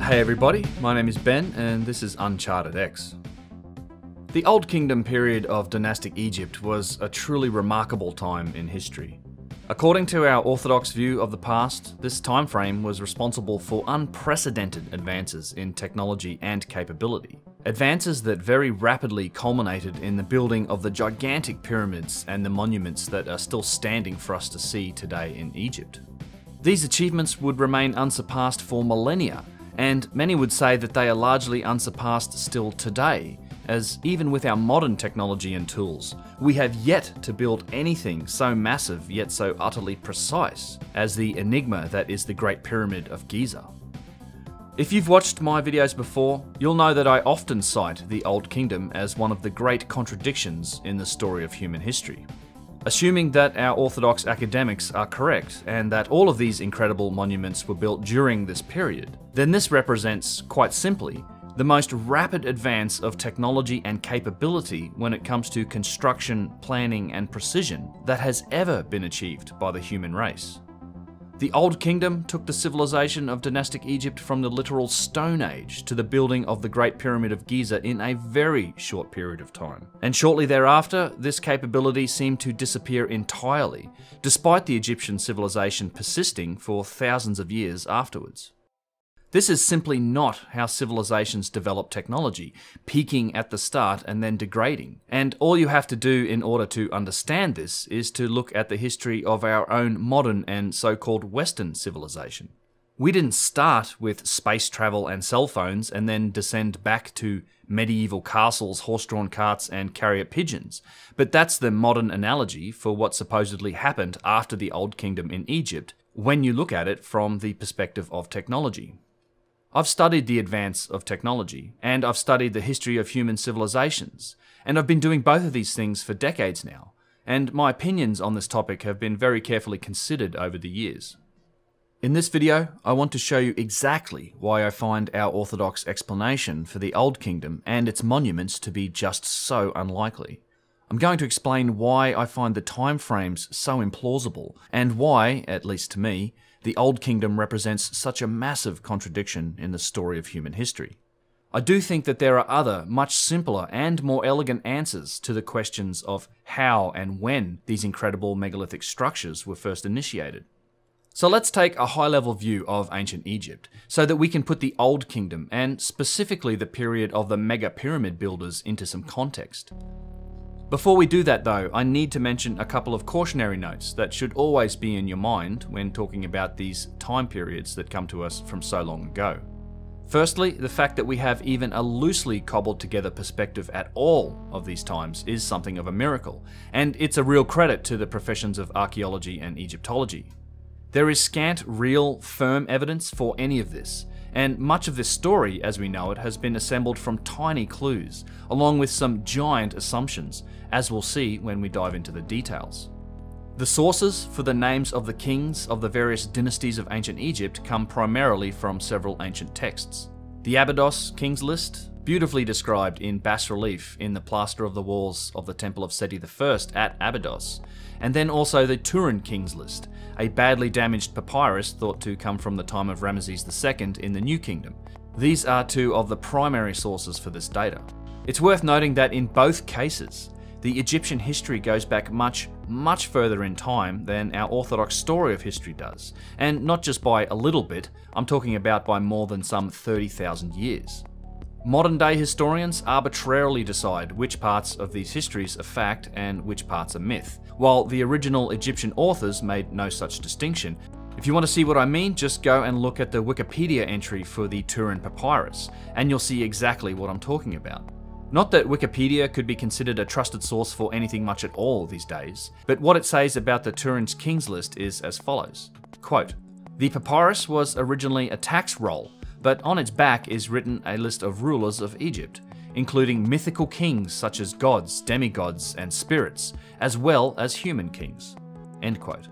Hey everybody, my name is Ben and this is Uncharted X. The Old Kingdom period of Dynastic Egypt was a truly remarkable time in history. According to our orthodox view of the past, this time frame was responsible for unprecedented advances in technology and capability. Advances that very rapidly culminated in the building of the gigantic pyramids and the monuments that are still standing for us to see today in Egypt. These achievements would remain unsurpassed for millennia, and many would say that they are largely unsurpassed still today, as even with our modern technology and tools, we have yet to build anything so massive yet so utterly precise as the enigma that is the Great Pyramid of Giza. If you've watched my videos before, you'll know that I often cite the Old Kingdom as one of the great contradictions in the story of human history. Assuming that our orthodox academics are correct and that all of these incredible monuments were built during this period, then this represents, quite simply, the most rapid advance of technology and capability when it comes to construction, planning, and precision that has ever been achieved by the human race. The Old Kingdom took the civilization of Dynastic Egypt from the literal Stone Age to the building of the Great Pyramid of Giza in a very short period of time. And shortly thereafter, this capability seemed to disappear entirely, despite the Egyptian civilization persisting for thousands of years afterwards. This is simply not how civilizations develop technology, peaking at the start and then degrading. And all you have to do in order to understand this is to look at the history of our own modern and so-called Western civilization. We didn't start with space travel and cell phones and then descend back to medieval castles, horse-drawn carts, and carrier pigeons. But that's the modern analogy for what supposedly happened after the Old Kingdom in Egypt, when you look at it from the perspective of technology. I've studied the advance of technology, and I've studied the history of human civilizations, and I've been doing both of these things for decades now, and my opinions on this topic have been very carefully considered over the years. In this video, I want to show you exactly why I find our orthodox explanation for the Old Kingdom and its monuments to be just so unlikely. I'm going to explain why I find the time frames so implausible, and why, at least to me, the Old Kingdom represents such a massive contradiction in the story of human history. I do think that there are other, much simpler and more elegant answers to the questions of how and when these incredible megalithic structures were first initiated. So let's take a high-level view of ancient Egypt, so that we can put the Old Kingdom, and specifically the period of the mega pyramid builders, into some context. Before we do that though, I need to mention a couple of cautionary notes that should always be in your mind when talking about these time periods that come to us from so long ago. Firstly, the fact that we have even a loosely cobbled together perspective at all of these times is something of a miracle, and it's a real credit to the professions of archaeology and Egyptology. There is scant real, firm evidence for any of this, and much of this story, as we know it, has been assembled from tiny clues, along with some giant assumptions, as we'll see when we dive into the details. The sources for the names of the kings of the various dynasties of ancient Egypt come primarily from several ancient texts. The Abydos Kings List, beautifully described in bas-relief in the plaster of the walls of the Temple of Seti I at Abydos, and then also the Turin Kings List, a badly damaged papyrus thought to come from the time of Ramesses II in the New Kingdom. These are two of the primary sources for this data. It's worth noting that in both cases, the Egyptian history goes back much, much further in time than our orthodox story of history does, and not just by a little bit, I'm talking about by more than some 30,000 years. Modern-day historians arbitrarily decide which parts of these histories are fact and which parts are myth, while the original Egyptian authors made no such distinction. If you want to see what I mean, just go and look at the Wikipedia entry for the Turin Papyrus, and you'll see exactly what I'm talking about. Not that Wikipedia could be considered a trusted source for anything much at all these days, but what it says about the Turin's Kings List is as follows. Quote, "The papyrus was originally a tax roll, but on its back is written a list of rulers of Egypt, including mythical kings such as gods, demigods, and spirits, as well as human kings." End quote.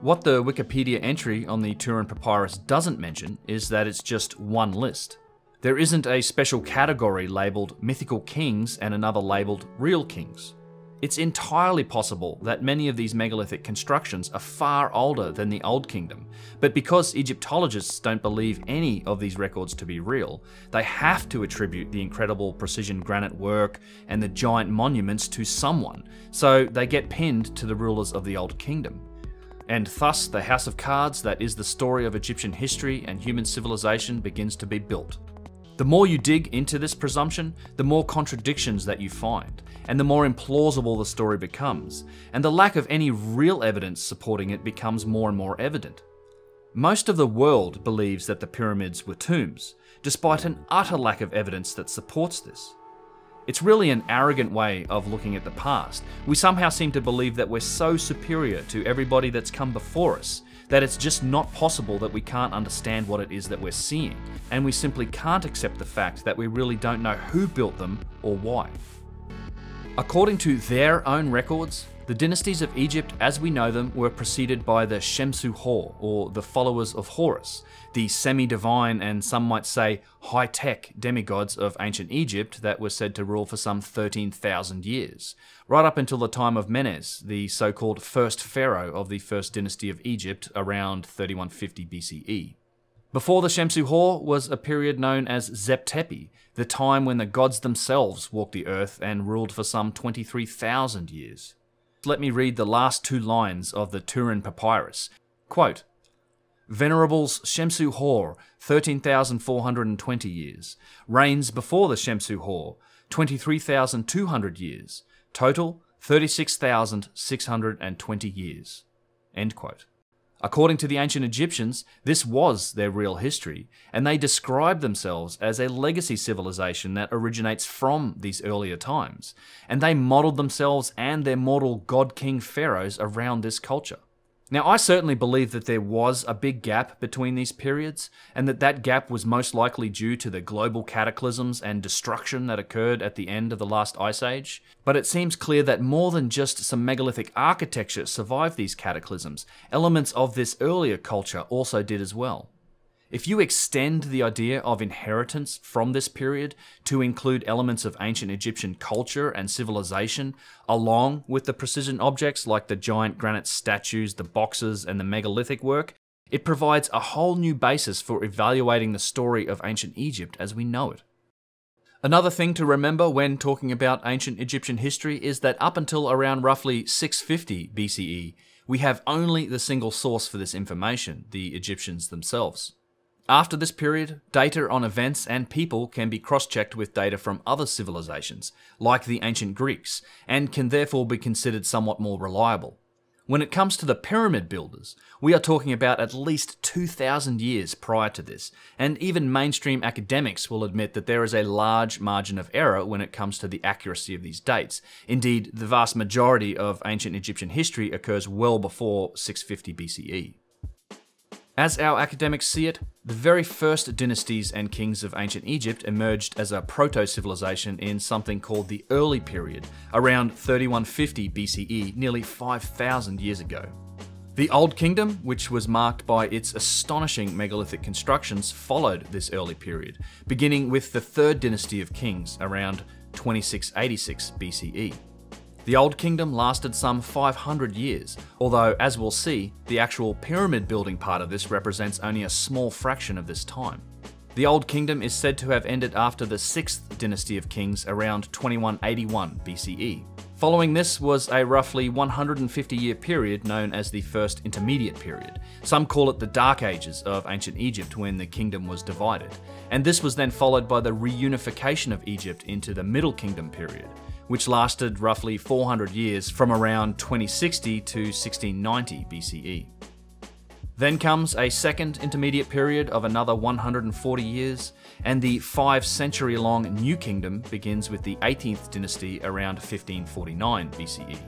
What the Wikipedia entry on the Turin Papyrus doesn't mention is that it's just one list. There isn't a special category labelled mythical kings and another labelled real kings. It's entirely possible that many of these megalithic constructions are far older than the Old Kingdom, but because Egyptologists don't believe any of these records to be real, they have to attribute the incredible precision granite work and the giant monuments to someone, so they get pinned to the rulers of the Old Kingdom. And thus, the house of cards that is the story of Egyptian history and human civilization begins to be built. The more you dig into this presumption, the more contradictions that you find, and the more implausible the story becomes, and the lack of any real evidence supporting it becomes more and more evident. Most of the world believes that the pyramids were tombs, despite an utter lack of evidence that supports this. It's really an arrogant way of looking at the past. We somehow seem to believe that we're so superior to everybody that's come before us, that it's just not possible that we can't understand what it is that we're seeing, and we simply can't accept the fact that we really don't know who built them or why. According to their own records, the dynasties of Egypt as we know them were preceded by the Shemsu-Hor, or the followers of Horus, the semi-divine and some might say high-tech demigods of ancient Egypt that were said to rule for some 13,000 years, right up until the time of Menes, the so-called first pharaoh of the first dynasty of Egypt around 3150 BCE. Before the Shemsu-Hor was a period known as Zep-Tepi, the time when the gods themselves walked the earth and ruled for some 23,000 years. Let me read the last two lines of the Turin Papyrus. Quote, "Venerables Shemsu-Hor, 13,420 years. Reigns before the Shemsu-Hor, 23,200 years. Total, 36,620 years." End quote. According to the ancient Egyptians, this was their real history, and they describe themselves as a legacy civilization that originates from these earlier times, and they modeled themselves and their mortal god-king pharaohs around this culture. Now, I certainly believe that there was a big gap between these periods, and that gap was most likely due to the global cataclysms and destruction that occurred at the end of the last ice age. But it seems clear that more than just some megalithic architecture survived these cataclysms, elements of this earlier culture also did as well. If you extend the idea of inheritance from this period to include elements of ancient Egyptian culture and civilization, along with the precision objects like the giant granite statues, the boxes, and the megalithic work, it provides a whole new basis for evaluating the story of ancient Egypt as we know it. Another thing to remember when talking about ancient Egyptian history is that up until around roughly 650 BCE, we have only the single source for this information, the Egyptians themselves. After this period, data on events and people can be cross-checked with data from other civilizations, like the ancient Greeks, and can therefore be considered somewhat more reliable. When it comes to the pyramid builders, we are talking about at least 2,000 years prior to this, and even mainstream academics will admit that there is a large margin of error when it comes to the accuracy of these dates. Indeed, the vast majority of ancient Egyptian history occurs well before 650 BCE. As our academics see it, the very first dynasties and kings of ancient Egypt emerged as a proto-civilization in something called the Early Period, around 3150 BCE, nearly 5,000 years ago. The Old Kingdom, which was marked by its astonishing megalithic constructions, followed this early period, beginning with the third dynasty of kings around 2686 BCE. The Old Kingdom lasted some 500 years, although, as we'll see, the actual pyramid building part of this represents only a small fraction of this time. The Old Kingdom is said to have ended after the 6th dynasty of kings around 2181 BCE. Following this was a roughly 150-year period known as the First Intermediate Period. Some call it the Dark Ages of ancient Egypt when the kingdom was divided. And this was then followed by the reunification of Egypt into the Middle Kingdom period, which lasted roughly 400 years from around 2060 to 1690 BCE. Then comes a second intermediate period of another 140 years, and the 5-century-long New Kingdom begins with the 18th dynasty around 1549 BCE.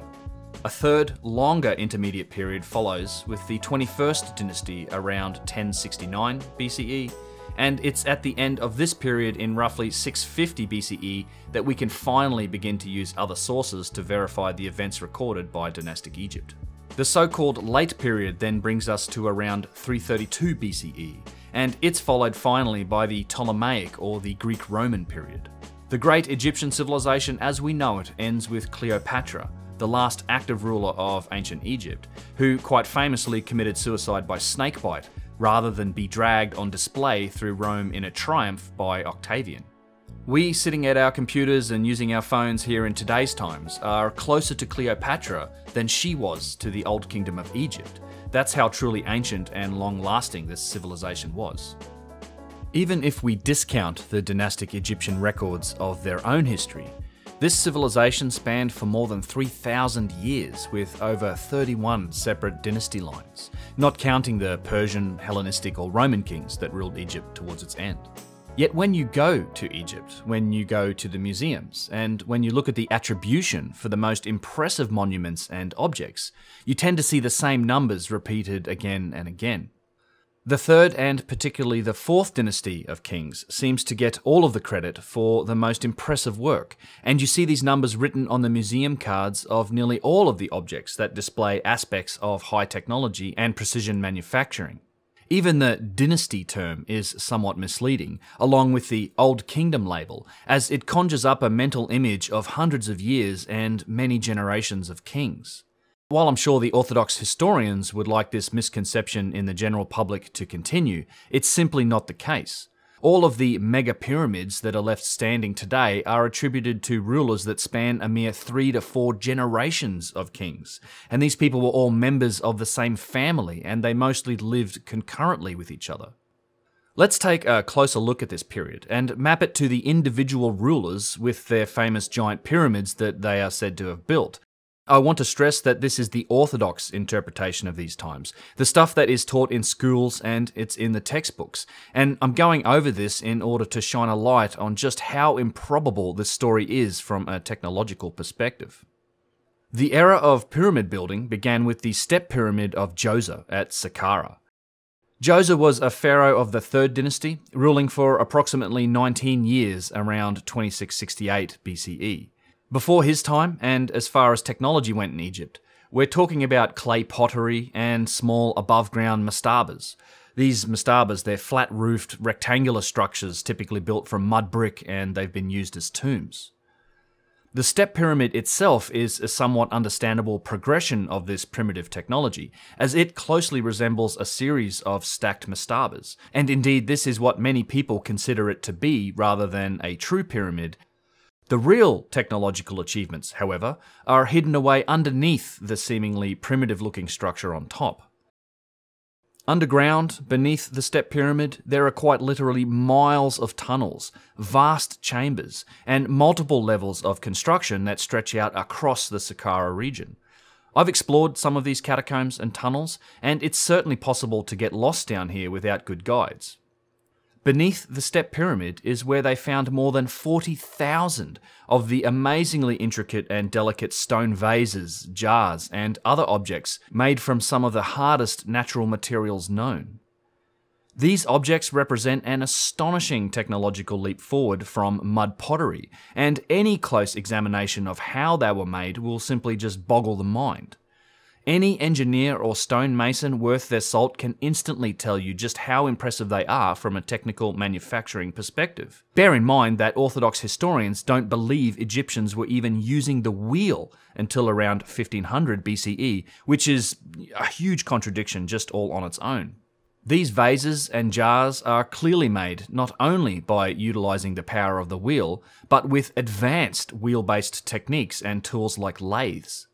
A third, longer intermediate period follows with the 21st dynasty around 1069 BCE, and it's at the end of this period in roughly 650 BCE that we can finally begin to use other sources to verify the events recorded by Dynastic Egypt. The so-called late period then brings us to around 332 BCE, and it's followed finally by the Ptolemaic or the Greek-Roman period. The Great Egyptian Civilization as we know it ends with Cleopatra, the last active ruler of ancient Egypt, who quite famously committed suicide by snakebite rather than be dragged on display through Rome in a triumph by Octavian. We, sitting at our computers and using our phones here in today's times, are closer to Cleopatra than she was to the Old Kingdom of Egypt. That's how truly ancient and long-lasting this civilization was. Even if we discount the dynastic Egyptian records of their own history, this civilization spanned for more than 3,000 years with over 31 separate dynasty lines, not counting the Persian, Hellenistic or Roman kings that ruled Egypt towards its end. Yet when you go to Egypt, when you go to the museums, and when you look at the attribution for the most impressive monuments and objects, you tend to see the same numbers repeated again and again. The third and particularly the fourth dynasty of kings seems to get all of the credit for the most impressive work, and you see these numbers written on the museum cards of nearly all of the objects that display aspects of high technology and precision manufacturing. Even the dynasty term is somewhat misleading, along with the Old Kingdom label, as it conjures up a mental image of hundreds of years and many generations of kings. While I'm sure the Orthodox historians would like this misconception in the general public to continue, it's simply not the case. All of the mega pyramids that are left standing today are attributed to rulers that span a mere 3 to 4 generations of kings, and these people were all members of the same family, and they mostly lived concurrently with each other. Let's take a closer look at this period and map it to the individual rulers with their famous giant pyramids that they are said to have built. I want to stress that this is the orthodox interpretation of these times, the stuff that is taught in schools and it's in the textbooks, and I'm going over this in order to shine a light on just how improbable this story is from a technological perspective. The era of pyramid building began with the Step Pyramid of Giza at Saqqara. Giza was a pharaoh of the 3rd dynasty, ruling for approximately 19 years around 2668 BCE. Before his time, and as far as technology went in Egypt, we're talking about clay pottery and small above-ground mastabas. These mastabas, they're flat-roofed, rectangular structures typically built from mud brick, and they've been used as tombs. The Step Pyramid itself is a somewhat understandable progression of this primitive technology, as it closely resembles a series of stacked mastabas, and indeed this is what many people consider it to be rather than a true pyramid. The real technological achievements, however, are hidden away underneath the seemingly primitive-looking structure on top. Underground, beneath the Step Pyramid, there are quite literally miles of tunnels, vast chambers, and multiple levels of construction that stretch out across the Saqqara region. I've explored some of these catacombs and tunnels, and it's certainly possible to get lost down here without good guides. Beneath the Step Pyramid is where they found more than 40,000 of the amazingly intricate and delicate stone vases, jars, and other objects made from some of the hardest natural materials known. These objects represent an astonishing technological leap forward from mud pottery, and any close examination of how they were made will simply just boggle the mind. Any engineer or stonemason worth their salt can instantly tell you just how impressive they are from a technical manufacturing perspective. Bear in mind that Orthodox historians don't believe Egyptians were even using the wheel until around 1500 BCE, which is a huge contradiction just all on its own. These vases and jars are clearly made not only by utilizing the power of the wheel, but with advanced wheel-based techniques and tools like lathes.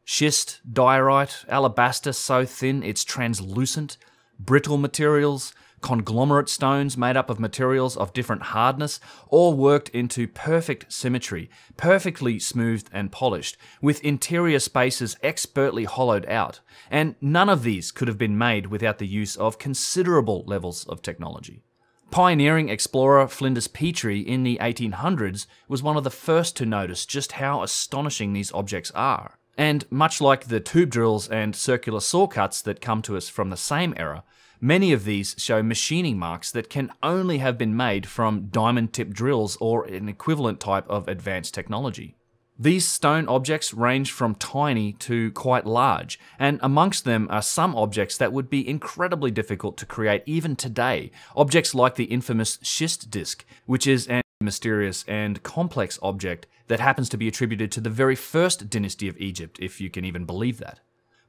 Schist, diorite, alabaster so thin it's translucent, brittle materials, conglomerate stones made up of materials of different hardness, all worked into perfect symmetry, perfectly smoothed and polished, with interior spaces expertly hollowed out, and none of these could have been made without the use of considerable levels of technology. Pioneering explorer Flinders Petrie in the 1800s was one of the first to notice just how astonishing these objects are. And much like the tube drills and circular saw cuts that come to us from the same era, many of these show machining marks that can only have been made from diamond-tipped drills or an equivalent type of advanced technology. These stone objects range from tiny to quite large, and amongst them are some objects that would be incredibly difficult to create even today, objects like the infamous schist disc, which is an mysterious and complex object that happens to be attributed to the very first dynasty of Egypt, if you can even believe that.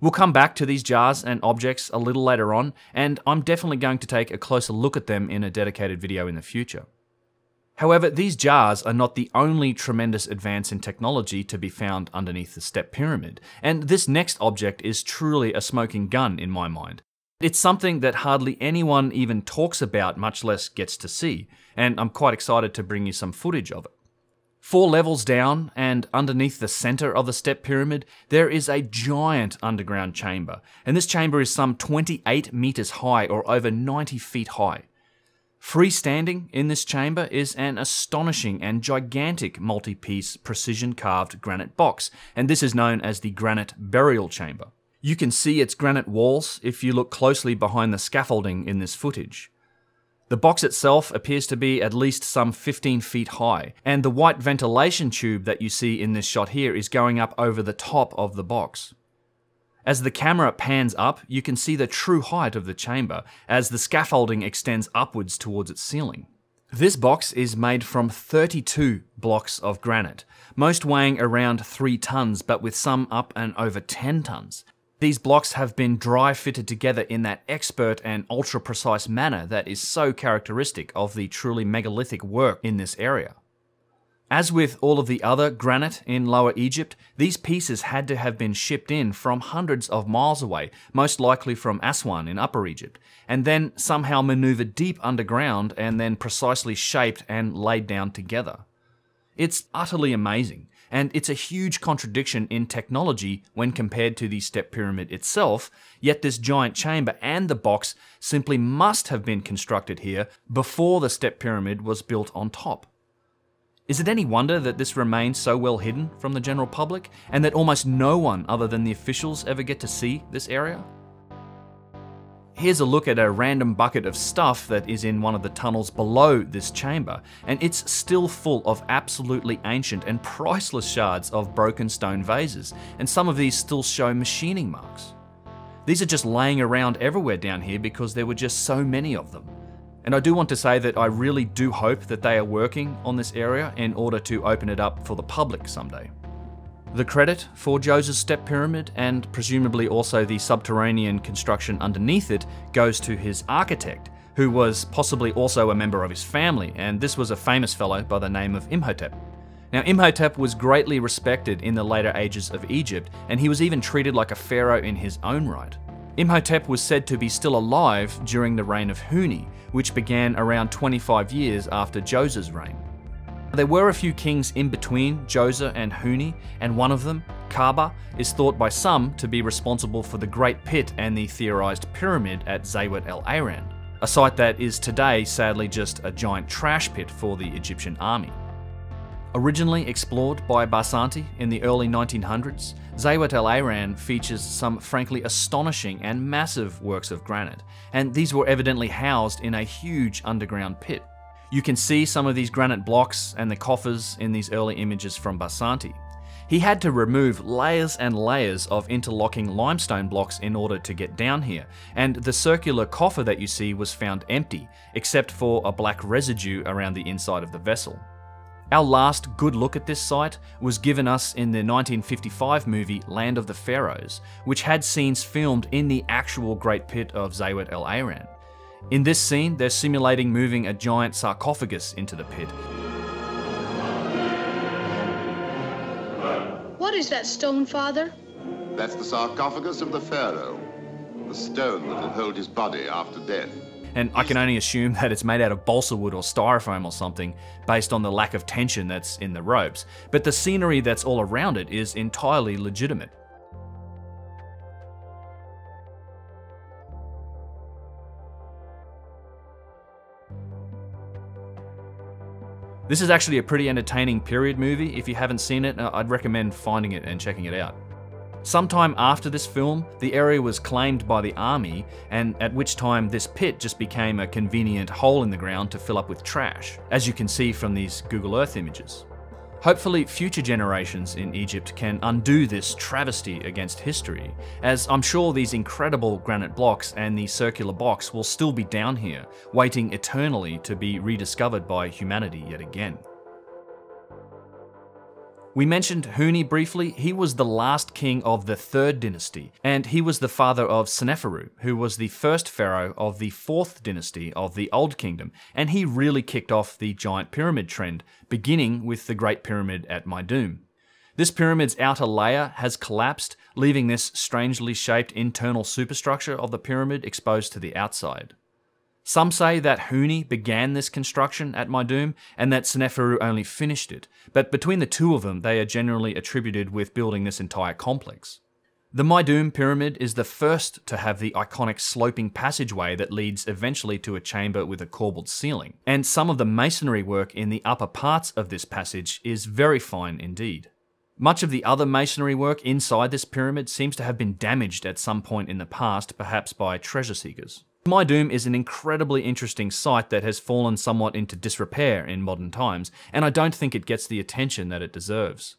We'll come back to these jars and objects a little later on, and I'm definitely going to take a closer look at them in a dedicated video in the future. However, these jars are not the only tremendous advance in technology to be found underneath the Step Pyramid, and this next object is truly a smoking gun in my mind. It's something that hardly anyone even talks about, much less gets to see, and I'm quite excited to bring you some footage of it. 4 levels down, and underneath the center of the Step Pyramid, there is a giant underground chamber, and this chamber is some 28 meters high, or over 90 feet high. Freestanding in this chamber is an astonishing and gigantic multi-piece precision-carved granite box, and this is known as the Granite Burial Chamber. You can see its granite walls if you look closely behind the scaffolding in this footage. The box itself appears to be at least some 15 feet high, and the white ventilation tube that you see in this shot here is going up over the top of the box. As the camera pans up, you can see the true height of the chamber as the scaffolding extends upwards towards its ceiling. This box is made from 32 blocks of granite, most weighing around 3 tons, but with some up and over 10 tons. These blocks have been dry fitted together in that expert and ultra precise manner that is so characteristic of the truly megalithic work in this area. As with all of the other granite in Lower Egypt, these pieces had to have been shipped in from hundreds of miles away, most likely from Aswan in Upper Egypt, and then somehow maneuvered deep underground and then precisely shaped and laid down together. It's utterly amazing, and it's a huge contradiction in technology when compared to the Step Pyramid itself, yet this giant chamber and the box simply must have been constructed here before the Step Pyramid was built on top. Is it any wonder that this remains so well hidden from the general public, and that almost no one other than the officials ever get to see this area? Here's a look at a random bucket of stuff that is in one of the tunnels below this chamber, and it's still full of absolutely ancient and priceless shards of broken stone vases, and some of these still show machining marks. These are just laying around everywhere down here because there were just so many of them. And I do want to say that I really do hope that they are working on this area in order to open it up for the public someday. The credit for Djoser's Step Pyramid, and presumably also the subterranean construction underneath it, goes to his architect, who was possibly also a member of his family, and this was a famous fellow by the name of Imhotep. Now, Imhotep was greatly respected in the later ages of Egypt, and he was even treated like a pharaoh in his own right. Imhotep was said to be still alive during the reign of Huni, which began around 25 years after Djoser's reign. There were a few kings in between Djoser and Huni, and one of them, Kaba, is thought by some to be responsible for the Great Pit and the theorized pyramid at Zayat el-Aran, a site that is today sadly just a giant trash pit for the Egyptian army. Originally explored by Barsanti in the early 1900s, Zayat el-Aran features some frankly astonishing and massive works of granite, and these were evidently housed in a huge underground pit. You can see some of these granite blocks and the coffers in these early images from Barsanti. He had to remove layers and layers of interlocking limestone blocks in order to get down here, and the circular coffer that you see was found empty, except for a black residue around the inside of the vessel. Our last good look at this site was given us in the 1955 movie Land of the Pharaohs, which had scenes filmed in the actual Great Pit of Zayat el-Aran. In this scene, they're simulating moving a giant sarcophagus into the pit. What is that stone, Father? That's the sarcophagus of the pharaoh, the stone that will hold his body after death. And I can only assume that it's made out of balsa wood or styrofoam or something, based on the lack of tension that's in the ropes. But the scenery that's all around it is entirely legitimate. This is actually a pretty entertaining period movie. If you haven't seen it, I'd recommend finding it and checking it out. Sometime after this film, the area was claimed by the army, and at which time this pit just became a convenient hole in the ground to fill up with trash, as you can see from these Google Earth images. Hopefully future generations in Egypt can undo this travesty against history, as I'm sure these incredible granite blocks and the circular box will still be down here, waiting eternally to be rediscovered by humanity yet again. We mentioned Huni briefly. He was the last king of the 3rd dynasty, and he was the father of Seneferu, who was the first pharaoh of the 4th dynasty of the Old Kingdom, and he really kicked off the giant pyramid trend, beginning with the Great Pyramid at Meidum. This pyramid's outer layer has collapsed, leaving this strangely shaped internal superstructure of the pyramid exposed to the outside. Some say that Huni began this construction at Meidum and that Seneferu only finished it, but between the two of them they are generally attributed with building this entire complex. The Meidum pyramid is the first to have the iconic sloping passageway that leads eventually to a chamber with a corbelled ceiling, and some of the masonry work in the upper parts of this passage is very fine indeed. Much of the other masonry work inside this pyramid seems to have been damaged at some point in the past, perhaps by treasure seekers. Meidum is an incredibly interesting site that has fallen somewhat into disrepair in modern times, and I don't think it gets the attention that it deserves.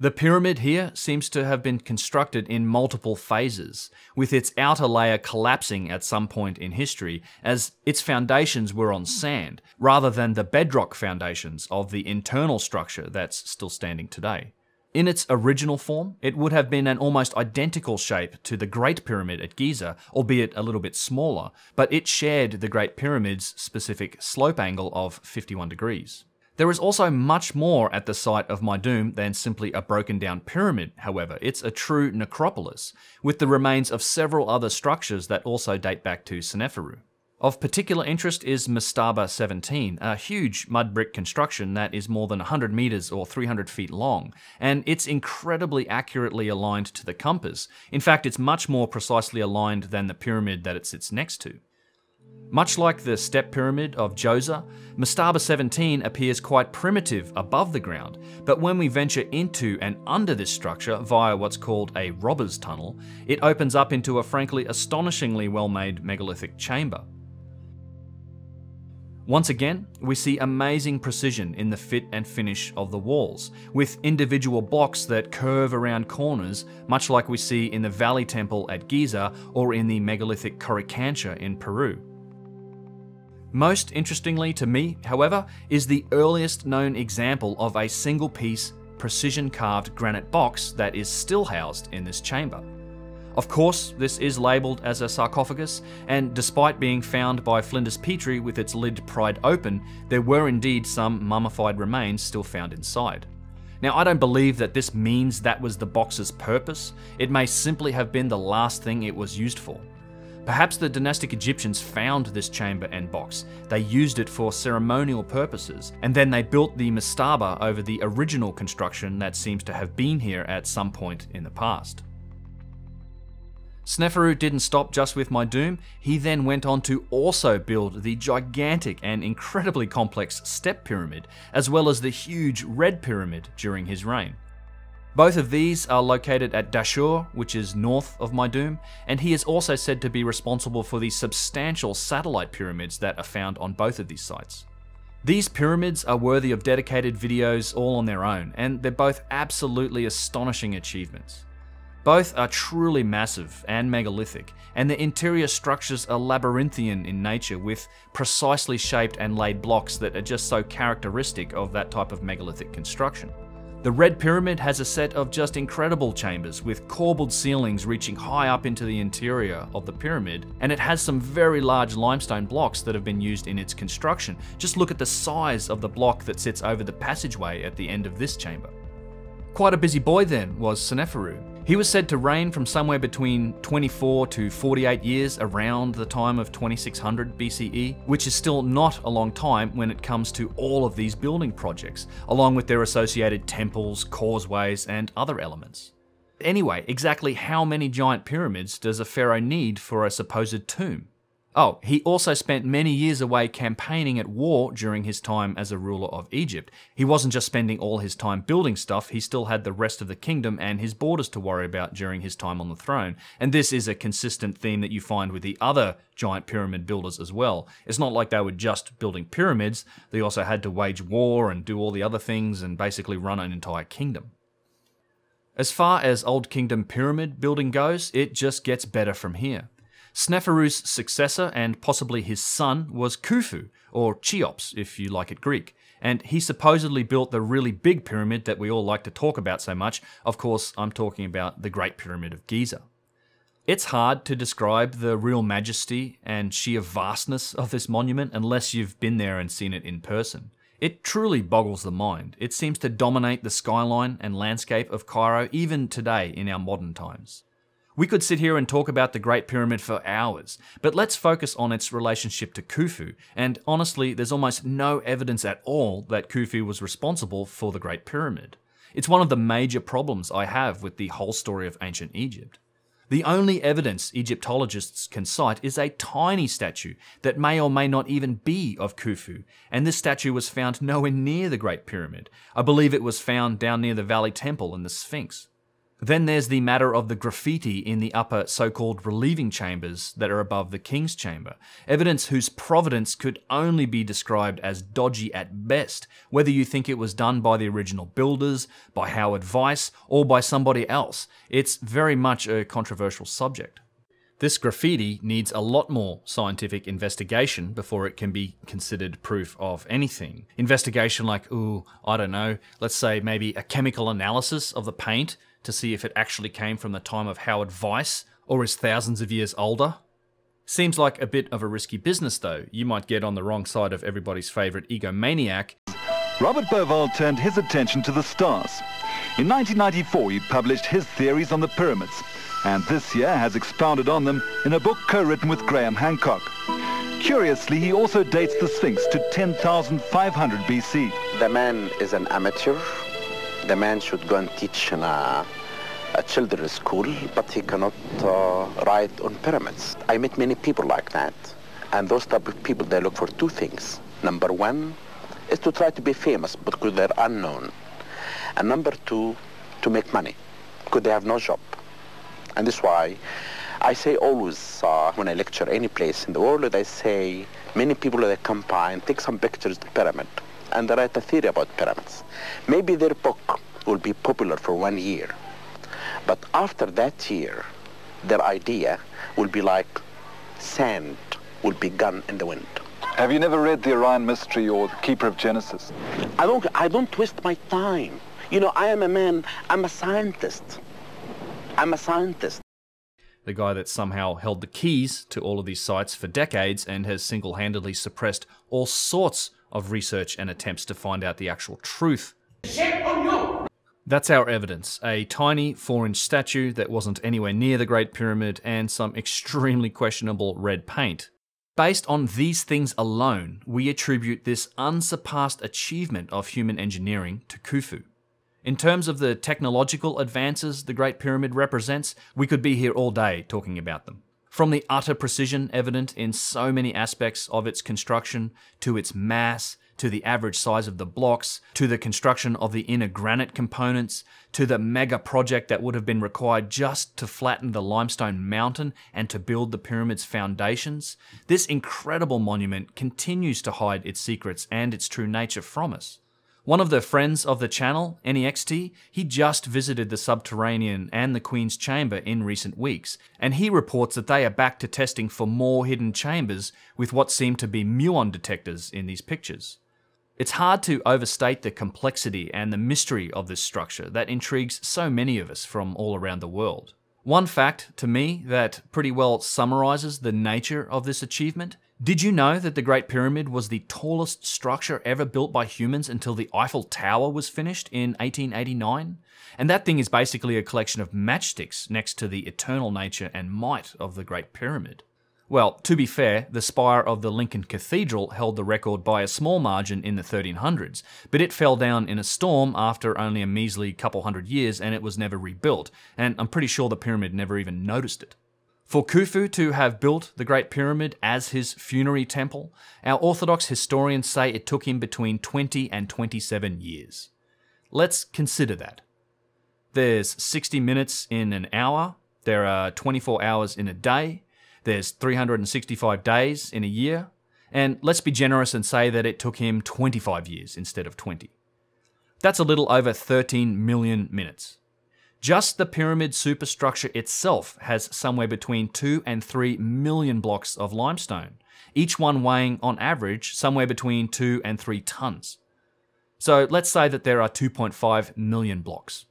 The pyramid here seems to have been constructed in multiple phases, with its outer layer collapsing at some point in history as its foundations were on sand, rather than the bedrock foundations of the internal structure that's still standing today. In its original form, it would have been an almost identical shape to the Great Pyramid at Giza, albeit a little bit smaller, but it shared the Great Pyramid's specific slope angle of 51 degrees. There is also much more at the site of Meidum than simply a broken down pyramid, however. It's a true necropolis, with the remains of several other structures that also date back to Seneferu. Of particular interest is Mastaba 17, a huge mud brick construction that is more than 100 meters or 300 feet long, and it's incredibly accurately aligned to the compass. In fact, it's much more precisely aligned than the pyramid that it sits next to. Much like the step pyramid of Djoser, Mastaba 17 appears quite primitive above the ground, but when we venture into and under this structure via what's called a robber's tunnel, it opens up into a frankly astonishingly well-made megalithic chamber. Once again, we see amazing precision in the fit and finish of the walls, with individual blocks that curve around corners, much like we see in the Valley Temple at Giza or in the megalithic Coricancha in Peru. Most interestingly to me, however, is the earliest known example of a single-piece, precision-carved granite box that is still housed in this chamber. Of course, this is labelled as a sarcophagus, and despite being found by Flinders Petrie with its lid pried open, there were indeed some mummified remains still found inside. Now, I don't believe that this means that was the box's purpose. It may simply have been the last thing it was used for. Perhaps the dynastic Egyptians found this chamber and box. They used it for ceremonial purposes, and then they built the mastaba over the original construction that seems to have been here at some point in the past. Seneferu didn't stop just with Meidum. He then went on to also build the gigantic and incredibly complex step pyramid, as well as the huge red pyramid during his reign. Both of these are located at Dashur, which is north of Meidum, and he is also said to be responsible for the substantial satellite pyramids that are found on both of these sites. These pyramids are worthy of dedicated videos all on their own, and they're both absolutely astonishing achievements. Both are truly massive and megalithic, and their interior structures are labyrinthian in nature, with precisely shaped and laid blocks that are just so characteristic of that type of megalithic construction. The Red Pyramid has a set of just incredible chambers with corbelled ceilings reaching high up into the interior of the pyramid, and it has some very large limestone blocks that have been used in its construction. Just look at the size of the block that sits over the passageway at the end of this chamber. Quite a busy boy then was Seneferu. He was said to reign from somewhere between 24 to 48 years around the time of 2600 BCE, which is still not a long time when it comes to all of these building projects, along with their associated temples, causeways, and other elements. Anyway, exactly how many giant pyramids does a pharaoh need for a supposed tomb? Oh, he also spent many years away campaigning at war during his time as a ruler of Egypt. He wasn't just spending all his time building stuff, he still had the rest of the kingdom and his borders to worry about during his time on the throne. And this is a consistent theme that you find with the other giant pyramid builders as well. It's not like they were just building pyramids, they also had to wage war and do all the other things and basically run an entire kingdom. As far as Old Kingdom pyramid building goes, it just gets better from here. Sneferu's successor and possibly his son was Khufu, or Cheops if you like it Greek, and he supposedly built the really big pyramid that we all like to talk about so much. Of course, I'm talking about the Great Pyramid of Giza. It's hard to describe the real majesty and sheer vastness of this monument unless you've been there and seen it in person. It truly boggles the mind. It seems to dominate the skyline and landscape of Cairo even today in our modern times. We could sit here and talk about the Great Pyramid for hours, but let's focus on its relationship to Khufu, and honestly, there's almost no evidence at all that Khufu was responsible for the Great Pyramid. It's one of the major problems I have with the whole story of ancient Egypt. The only evidence Egyptologists can cite is a tiny statue that may or may not even be of Khufu, and this statue was found nowhere near the Great Pyramid. I believe it was found down near the Valley Temple and the Sphinx. Then there's the matter of the graffiti in the upper so-called relieving chambers that are above the king's chamber, evidence whose provenance could only be described as dodgy at best, whether you think it was done by the original builders, by Howard Weiss, or by somebody else. It's very much a controversial subject. This graffiti needs a lot more scientific investigation before it can be considered proof of anything. Investigation like, I don't know, let's say maybe a chemical analysis of the paint to see if it actually came from the time of Howard Weiss or is thousands of years older. Seems like a bit of a risky business though. You might get on the wrong side of everybody's favourite egomaniac. Robert Bauval turned his attention to the stars. In 1994 he published his theories on the pyramids, and this year has expounded on them in a book co-written with Graham Hancock. Curiously, he also dates the Sphinx to 10,500 BC. The man is an amateur. The man should go and teach in a children's school, but he cannot write on pyramids. I met many people like that, and those type of people, they look for two things. Number one is to try to be famous because they're unknown, and number two, to make money because they have no job. And this is why I say always when I lecture any place in the world, I say many people, they come by and take some pictures of the pyramid and they write a theory about pyramids. Maybe their book will be popular for 1 year, but after that year, their idea will be like sand will be gone in the wind. Have you never read The Orion Mystery or The Keeper of Genesis? I don't waste my time. You know, I am a man, I'm a scientist. I'm a scientist. The guy that somehow held the keys to all of these sites for decades and has single-handedly suppressed all sorts of research and attempts to find out the actual truth. That's our evidence. A tiny 4-inch statue that wasn't anywhere near the Great Pyramid and some extremely questionable red paint. Based on these things alone, we attribute this unsurpassed achievement of human engineering to Khufu. In terms of the technological advances the Great Pyramid represents, we could be here all day talking about them. From the utter precision evident in so many aspects of its construction, to its mass, to the average size of the blocks, to the construction of the inner granite components, to the mega project that would have been required just to flatten the limestone mountain and to build the pyramid's foundations, this incredible monument continues to hide its secrets and its true nature from us. One of the friends of the channel, NEXT, he just visited the subterranean and the Queen's Chamber in recent weeks, and he reports that they are back to testing for more hidden chambers with what seem to be muon detectors in these pictures. It's hard to overstate the complexity and the mystery of this structure that intrigues so many of us from all around the world. One fact, to me, that pretty well summarizes the nature of this achievement. Did you know that the Great Pyramid was the tallest structure ever built by humans until the Eiffel Tower was finished in 1889? And that thing is basically a collection of matchsticks next to the eternal nature and might of the Great Pyramid. Well, to be fair, the spire of the Lincoln Cathedral held the record by a small margin in the 1300s, but it fell down in a storm after only a measly couple hundred years and it was never rebuilt, and I'm pretty sure the pyramid never even noticed it. For Khufu to have built the Great Pyramid as his funerary temple, our Orthodox historians say it took him between 20 and 27 years. Let's consider that. There's 60 minutes in an hour, there are 24 hours in a day, there's 365 days in a year, and let's be generous and say that it took him 25 years instead of 20. That's a little over 13 million minutes. Just the pyramid superstructure itself has somewhere between 2 and 3 million blocks of limestone, each one weighing, on average, somewhere between 2 and 3 tons. So let's say that there are 2.5 million blocks.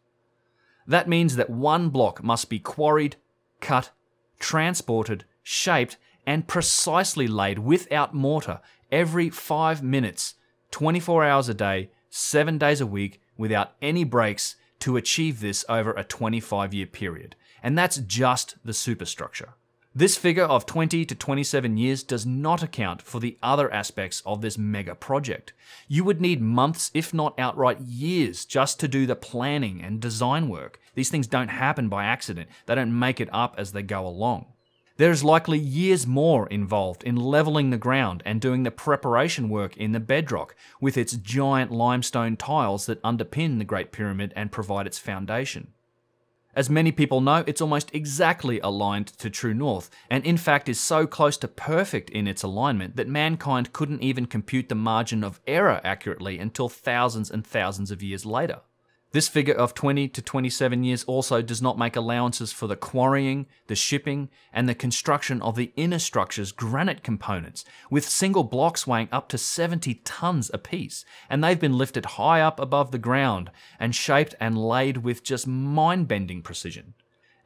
That means that one block must be quarried, cut, transported, shaped, and precisely laid without mortar every 5 minutes, 24 hours a day, 7 days a week, without any breaks, to achieve this over a 25-year period. And that's just the superstructure. This figure of 20 to 27 years does not account for the other aspects of this mega project. You would need months, if not outright years, just to do the planning and design work. These things don't happen by accident. They don't make it up as they go along. There's likely years more involved in leveling the ground and doing the preparation work in the bedrock with its giant limestone tiles that underpin the Great Pyramid and provide its foundation. As many people know, it's almost exactly aligned to true north, and in fact is so close to perfect in its alignment that mankind couldn't even compute the margin of error accurately until thousands and thousands of years later. This figure of 20 to 27 years also does not make allowances for the quarrying, the shipping, and the construction of the inner structure's granite components, with single blocks weighing up to 70 tons apiece, and they've been lifted high up above the ground and shaped and laid with just mind-bending precision.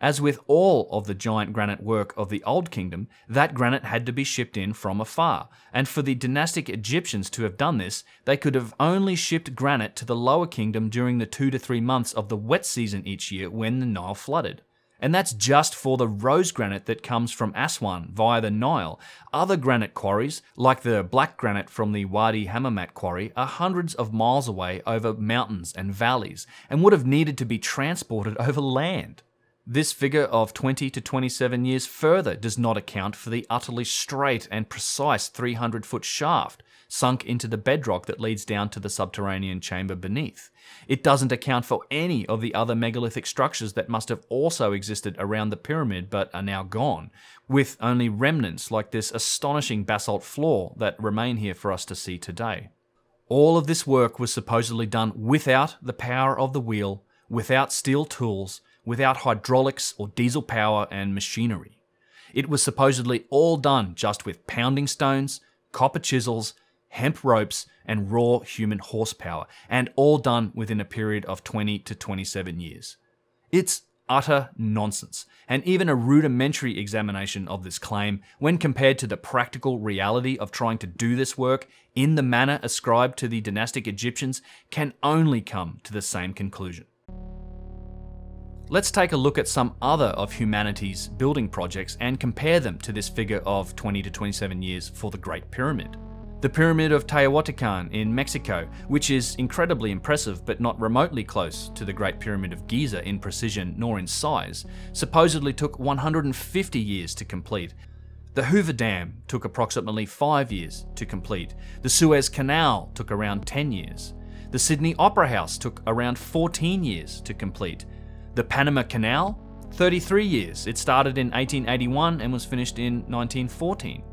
As with all of the giant granite work of the Old Kingdom, that granite had to be shipped in from afar, and for the dynastic Egyptians to have done this, they could have only shipped granite to the Lower Kingdom during the 2 to 3 months of the wet season each year when the Nile flooded. And that's just for the rose granite that comes from Aswan via the Nile. Other granite quarries, like the black granite from the Wadi Hammamat quarry, are hundreds of miles away over mountains and valleys, and would have needed to be transported over land. This figure of 20 to 27 years further does not account for the utterly straight and precise 300-foot shaft sunk into the bedrock that leads down to the subterranean chamber beneath. It doesn't account for any of the other megalithic structures that must have also existed around the pyramid but are now gone, with only remnants like this astonishing basalt floor that remain here for us to see today. All of this work was supposedly done without the power of the wheel, without steel tools, without hydraulics or diesel power and machinery. It was supposedly all done just with pounding stones, copper chisels, hemp ropes, and raw human horsepower, and all done within a period of 20 to 27 years. It's utter nonsense, and even a rudimentary examination of this claim, when compared to the practical reality of trying to do this work in the manner ascribed to the dynastic Egyptians, can only come to the same conclusion. Let's take a look at some other of humanity's building projects and compare them to this figure of 20 to 27 years for the Great Pyramid. The Pyramid of Teotihuacan in Mexico, which is incredibly impressive but not remotely close to the Great Pyramid of Giza in precision nor in size, supposedly took 150 years to complete. The Hoover Dam took approximately 5 years to complete. The Suez Canal took around 10 years. The Sydney Opera House took around 14 years to complete. The Panama Canal, 33 years. It started in 1881 and was finished in 1914.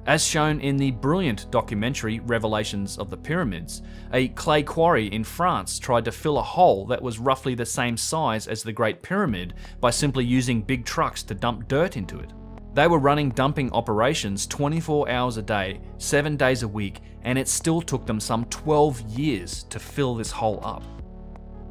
As shown in the brilliant documentary Revelations of the Pyramids, a clay quarry in France tried to fill a hole that was roughly the same size as the Great Pyramid by simply using big trucks to dump dirt into it. They were running dumping operations 24 hours a day, 7 days a week, and it still took them some 12 years to fill this hole up.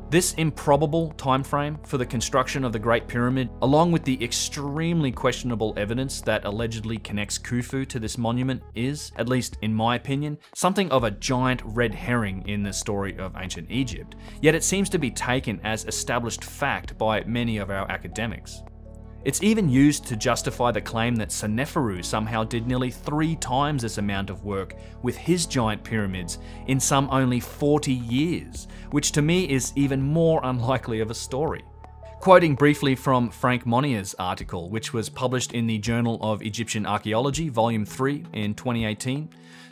This improbable timeframe for the construction of the Great Pyramid, along with the extremely questionable evidence that allegedly connects Khufu to this monument, is, at least in my opinion, something of a giant red herring in the story of ancient Egypt, yet it seems to be taken as established fact by many of our academics. It's even used to justify the claim that Seneferu somehow did nearly 3 times this amount of work with his giant pyramids in some only 40 years, which to me is even more unlikely of a story. Quoting briefly from Frank Monnier's article, which was published in the Journal of Egyptian Archaeology, Volume 3 in 2018,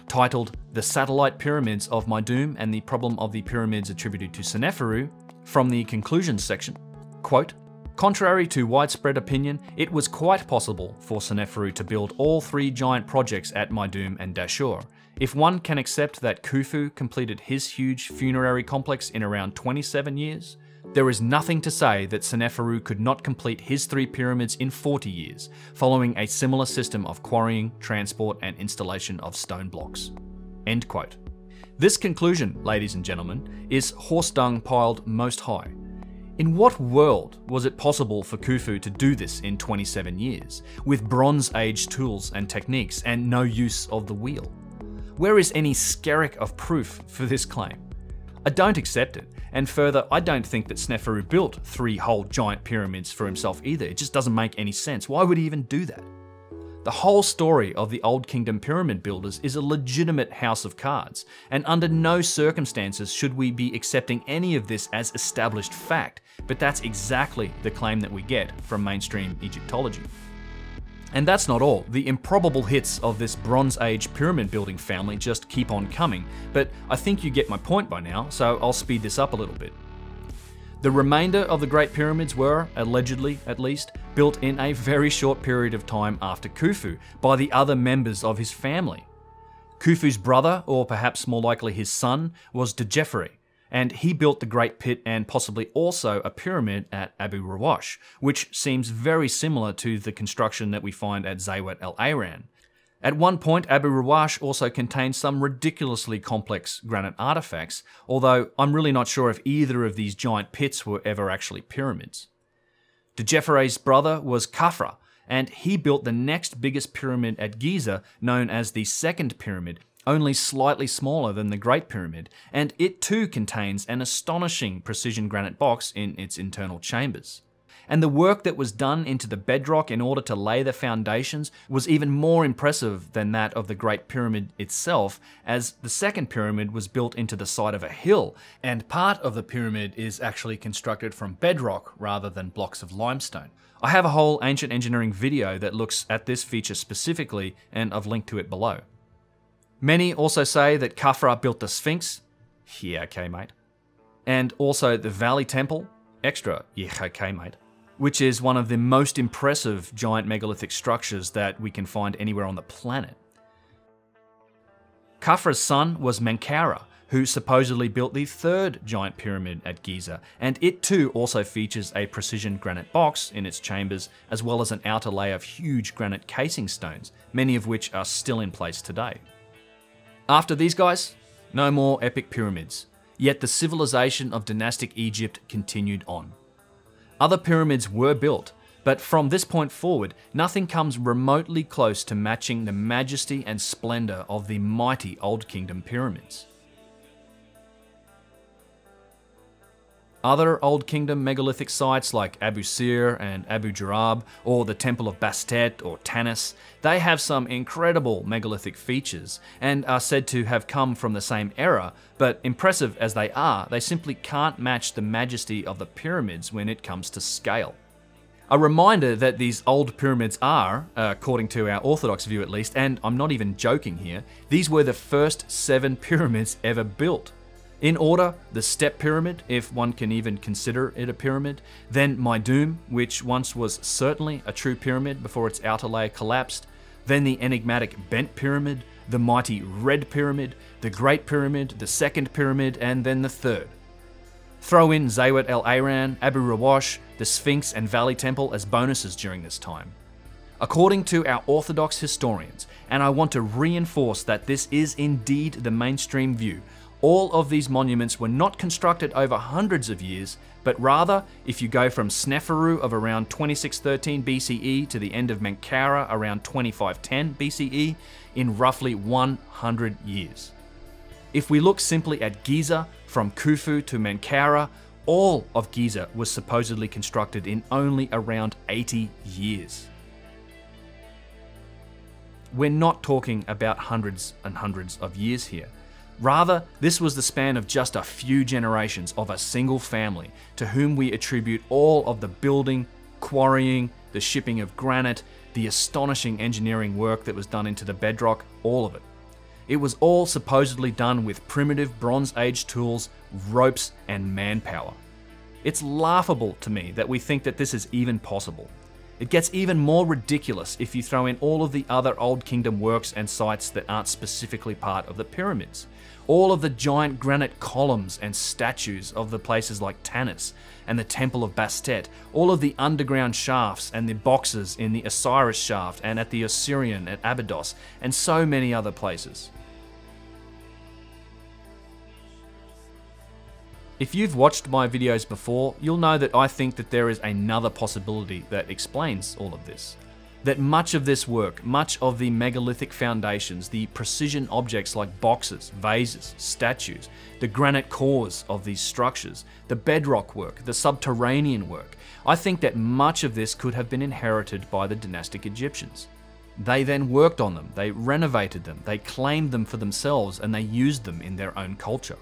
titled The Satellite Pyramids of Meidum and the Problem of the Pyramids Attributed to Seneferu, from the conclusions section, quote, "Contrary to widespread opinion, it was quite possible for Seneferu to build all three giant projects at Meidum and Dashur. If one can accept that Khufu completed his huge funerary complex in around 27 years, there is nothing to say that Seneferu could not complete his three pyramids in 40 years, following a similar system of quarrying, transport, and installation of stone blocks." End quote. This conclusion, ladies and gentlemen, is horse dung piled most high. In what world was it possible for Khufu to do this in 27 years, with Bronze Age tools and techniques and no use of the wheel? Where is any skerrick of proof for this claim? I don't accept it, and further, I don't think that Seneferu built three whole giant pyramids for himself either. It just doesn't make any sense. Why would he even do that? The whole story of the Old Kingdom pyramid builders is a legitimate house of cards, and under no circumstances should we be accepting any of this as established fact, but that's exactly the claim that we get from mainstream Egyptology. And that's not all. The improbable hits of this Bronze Age pyramid building family just keep on coming, but I think you get my point by now, so I'll speed this up a little bit. The remainder of the Great Pyramids were, allegedly at least, built in a very short period of time after Khufu by the other members of his family. Khufu's brother, or perhaps more likely his son, was Djeferi, and he built the Great Pit and possibly also a pyramid at Abu Rawash, which seems very similar to the construction that we find at Zayat el-Ayran. At one point, Abu Rawash also contained some ridiculously complex granite artifacts, although I'm really not sure if either of these giant pits were ever actually pyramids. Djeferi's brother was Khafra, and he built the next biggest pyramid at Giza, known as the Second Pyramid, only slightly smaller than the Great Pyramid, and it too contains an astonishing precision granite box in its internal chambers. And the work that was done into the bedrock in order to lay the foundations was even more impressive than that of the Great Pyramid itself, as the Second Pyramid was built into the side of a hill, and part of the pyramid is actually constructed from bedrock rather than blocks of limestone. I have a whole ancient engineering video that looks at this feature specifically, and I've linked to it below. Many also say that Khafra built the Sphinx. Yeah, okay, mate. And also the Valley Temple. Extra. Yeah, okay, mate. Which is one of the most impressive giant megalithic structures that we can find anywhere on the planet. Khafra's son was Menkaura, who supposedly built the third giant pyramid at Giza, and it too also features a precision granite box in its chambers, as well as an outer layer of huge granite casing stones, many of which are still in place today. After these guys, no more epic pyramids, yet the civilization of dynastic Egypt continued on. Other pyramids were built, but from this point forward, nothing comes remotely close to matching the majesty and splendor of the mighty Old Kingdom pyramids. Other Old Kingdom megalithic sites like Abu Sir and Abu Jarab, or the Temple of Bastet or Tanis, they have some incredible megalithic features and are said to have come from the same era, but impressive as they are, they simply can't match the majesty of the pyramids when it comes to scale. A reminder that these old pyramids are, according to our Orthodox view at least, and I'm not even joking here, these were the first 7 pyramids ever built. In order, the Step Pyramid, if one can even consider it a pyramid, then Meidum, which once was certainly a true pyramid before its outer layer collapsed, then the enigmatic Bent Pyramid, the mighty Red Pyramid, the Great Pyramid, the Second Pyramid, and then the Third. Throw in Zayat el-Ayran, Abu Rawash, the Sphinx and Valley Temple as bonuses during this time. According to our Orthodox historians, and I want to reinforce that this is indeed the mainstream view, all of these monuments were not constructed over hundreds of years, but rather, if you go from Seneferu of around 2613 BCE to the end of Menkaura around 2510 BCE, in roughly 100 years. If we look simply at Giza, from Khufu to Menkaura, all of Giza was supposedly constructed in only around 80 years. We're not talking about hundreds and hundreds of years here. Rather, this was the span of just a few generations of a single family to whom we attribute all of the building, quarrying, the shipping of granite, the astonishing engineering work that was done into the bedrock, all of it. It was all supposedly done with primitive Bronze Age tools, ropes, and manpower. It's laughable to me that we think that this is even possible. It gets even more ridiculous if you throw in all of the other Old Kingdom works and sites that aren't specifically part of the pyramids. All of the giant granite columns and statues of the places like Tanis and the Temple of Bastet, all of the underground shafts and the boxes in the Osiris shaft and at the Osirian at Abydos, and so many other places. If you've watched my videos before, you'll know that I think that there is another possibility that explains all of this. That much of this work, much of the megalithic foundations, the precision objects like boxes, vases, statues, the granite cores of these structures, the bedrock work, the subterranean work, I think that much of this could have been inherited by the dynastic Egyptians. They then worked on them, they renovated them, they claimed them for themselves, and they used them in their own culture.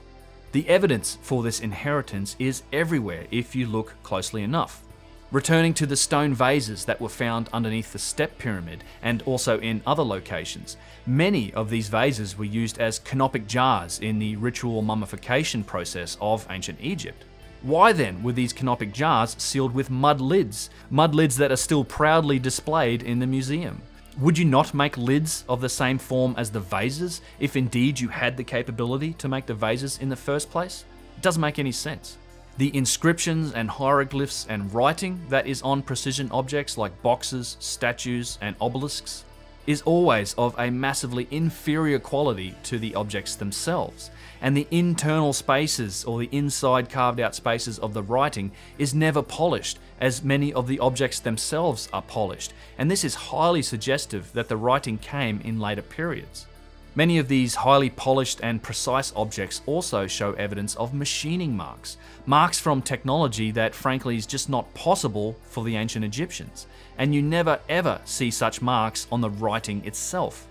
The evidence for this inheritance is everywhere if you look closely enough. Returning to the stone vases that were found underneath the Step Pyramid and also in other locations, many of these vases were used as canopic jars in the ritual mummification process of ancient Egypt. Why then were these canopic jars sealed with mud lids that are still proudly displayed in the museum? Would you not make lids of the same form as the vases if indeed you had the capability to make the vases in the first place? It doesn't make any sense. The inscriptions and hieroglyphs and writing that is on precision objects like boxes, statues, and obelisks is always of a massively inferior quality to the objects themselves, and the internal spaces or the inside carved out spaces of the writing is never polished, as many of the objects themselves are polished, and this is highly suggestive that the writing came in later periods. Many of these highly polished and precise objects also show evidence of machining marks, marks from technology that frankly is just not possible for the ancient Egyptians, and you never ever see such marks on the writing itself.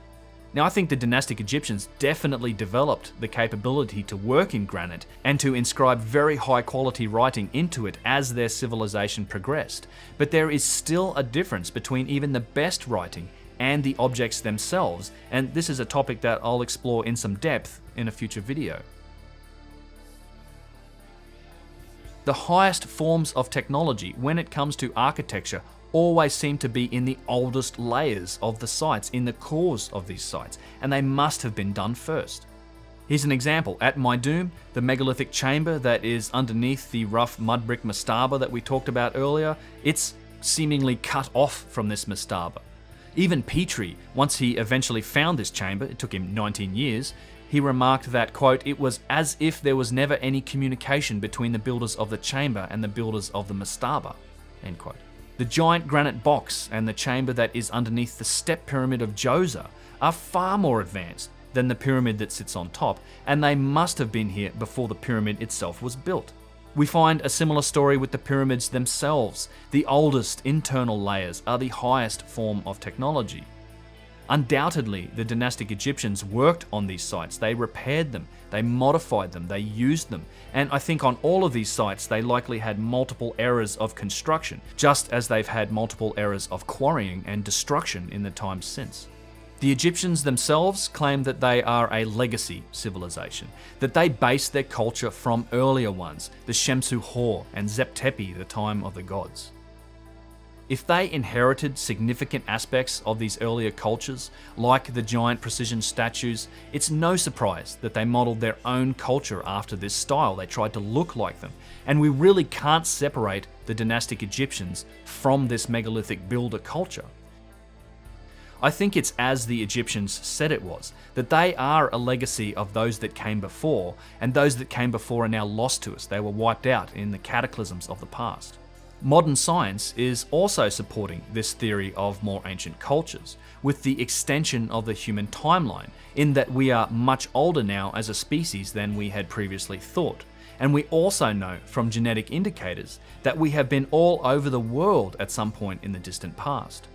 Now, I think the dynastic Egyptians definitely developed the capability to work in granite and to inscribe very high quality writing into it as their civilization progressed, but there is still a difference between even the best writing and the objects themselves, and this is a topic that I'll explore in some depth in a future video. The highest forms of technology when it comes to architecture always seem to be in the oldest layers of the sites, in the cores of these sites, and they must have been done first. Here's an example. At Maidoom, the megalithic chamber that is underneath the rough mud brick mastaba that we talked about earlier, it's seemingly cut off from this mastaba. Even Petrie, once he eventually found this chamber, it took him 19 years, he remarked that, quote, "It was as if there was never any communication between the builders of the chamber and the builders of the mastaba," end quote. The giant granite box and the chamber that is underneath the Step Pyramid of Giza are far more advanced than the pyramid that sits on top, and they must have been here before the pyramid itself was built. We find a similar story with the pyramids themselves. The oldest internal layers are the highest form of technology. Undoubtedly, the dynastic Egyptians worked on these sites. They repaired them, they modified them, they used them, and I think on all of these sites they likely had multiple eras of construction, just as they've had multiple eras of quarrying and destruction in the times since. The Egyptians themselves claim that they are a legacy civilization, that they base their culture from earlier ones, the Shemsu Hor and Zep-Tepi, the time of the gods. If they inherited significant aspects of these earlier cultures, like the giant precision statues, it's no surprise that they modeled their own culture after this style. They tried to look like them, and we really can't separate the dynastic Egyptians from this megalithic builder culture. I think it's as the Egyptians said it was, that they are a legacy of those that came before, and those that came before are now lost to us. They were wiped out in the cataclysms of the past. Modern science is also supporting this theory of more ancient cultures, with the extension of the human timeline, in that we are much older now as a species than we had previously thought. And we also know from genetic indicators that we have been all over the world at some point in the distant past.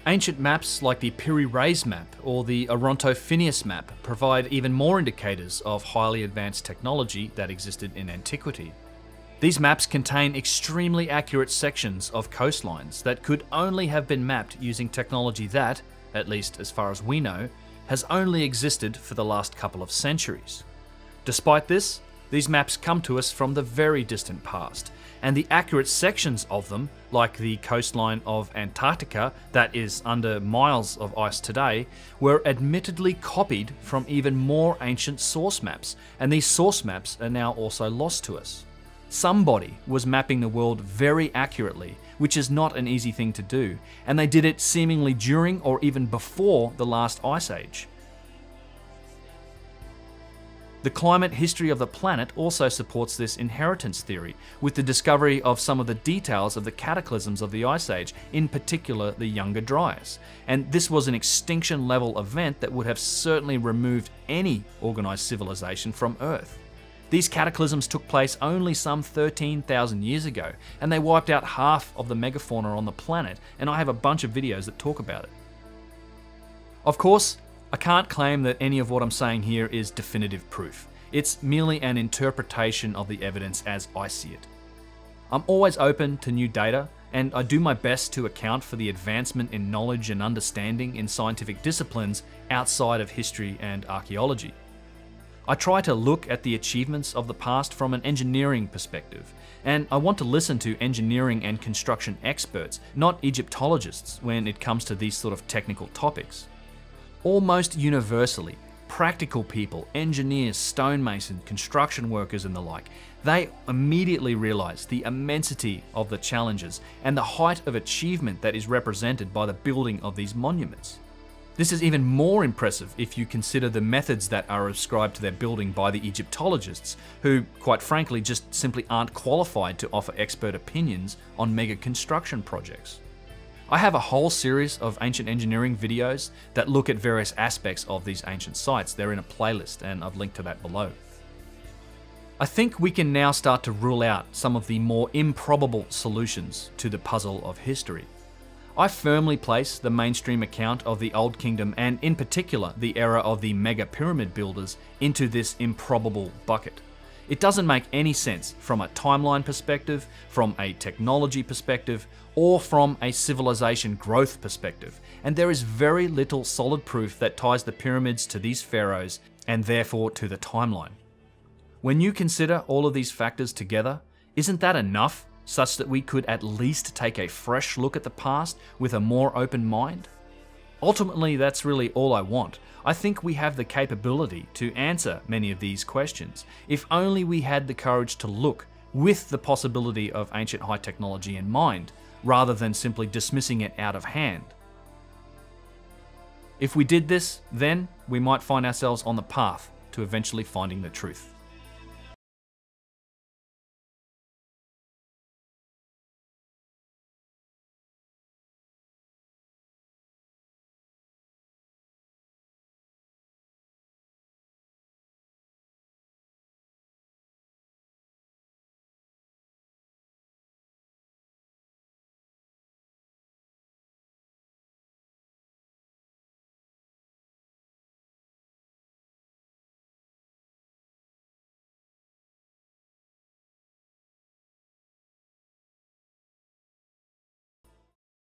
Ancient maps like the Piri-Reis map or the Oronto-Phineus map provide even more indicators of highly advanced technology that existed in antiquity. These maps contain extremely accurate sections of coastlines that could only have been mapped using technology that, at least as far as we know, has only existed for the last couple of centuries. Despite this, these maps come to us from the very distant past, and the accurate sections of them, like the coastline of Antarctica that is under miles of ice today, were admittedly copied from even more ancient source maps, and these source maps are now also lost to us. Somebody was mapping the world very accurately, which is not an easy thing to do, and they did it seemingly during or even before the last ice age. The climate history of the planet also supports this inheritance theory, with the discovery of some of the details of the cataclysms of the Ice Age, in particular the Younger Dryas. And this was an extinction level event that would have certainly removed any organised civilization from Earth. These cataclysms took place only some 13,000 years ago, and they wiped out half of the megafauna on the planet, and I have a bunch of videos that talk about it. Of course, I can't claim that any of what I'm saying here is definitive proof. It's merely an interpretation of the evidence as I see it. I'm always open to new data, and I do my best to account for the advancement in knowledge and understanding in scientific disciplines outside of history and archaeology. I try to look at the achievements of the past from an engineering perspective, and I want to listen to engineering and construction experts, not Egyptologists, when it comes to these sort of technical topics. Almost universally, practical people, engineers, stonemasons, construction workers and the like, they immediately realize the immensity of the challenges and the height of achievement that is represented by the building of these monuments. This is even more impressive if you consider the methods that are ascribed to their building by the Egyptologists, who, quite frankly, just simply aren't qualified to offer expert opinions on mega construction projects. I have a whole series of ancient engineering videos that look at various aspects of these ancient sites. They're in a playlist and I've linked to that below. I think we can now start to rule out some of the more improbable solutions to the puzzle of history. I firmly place the mainstream account of the Old Kingdom, and in particular the era of the mega pyramid builders, into this improbable bucket. It doesn't make any sense from a timeline perspective, from a technology perspective, or from a civilization growth perspective, and there is very little solid proof that ties the pyramids to these pharaohs and therefore to the timeline. When you consider all of these factors together, isn't that enough such that we could at least take a fresh look at the past with a more open mind? Ultimately, that's really all I want. I think we have the capability to answer many of these questions, if only we had the courage to look with the possibility of ancient high technology in mind, rather than simply dismissing it out of hand. If we did this, then we might find ourselves on the path to eventually finding the truth.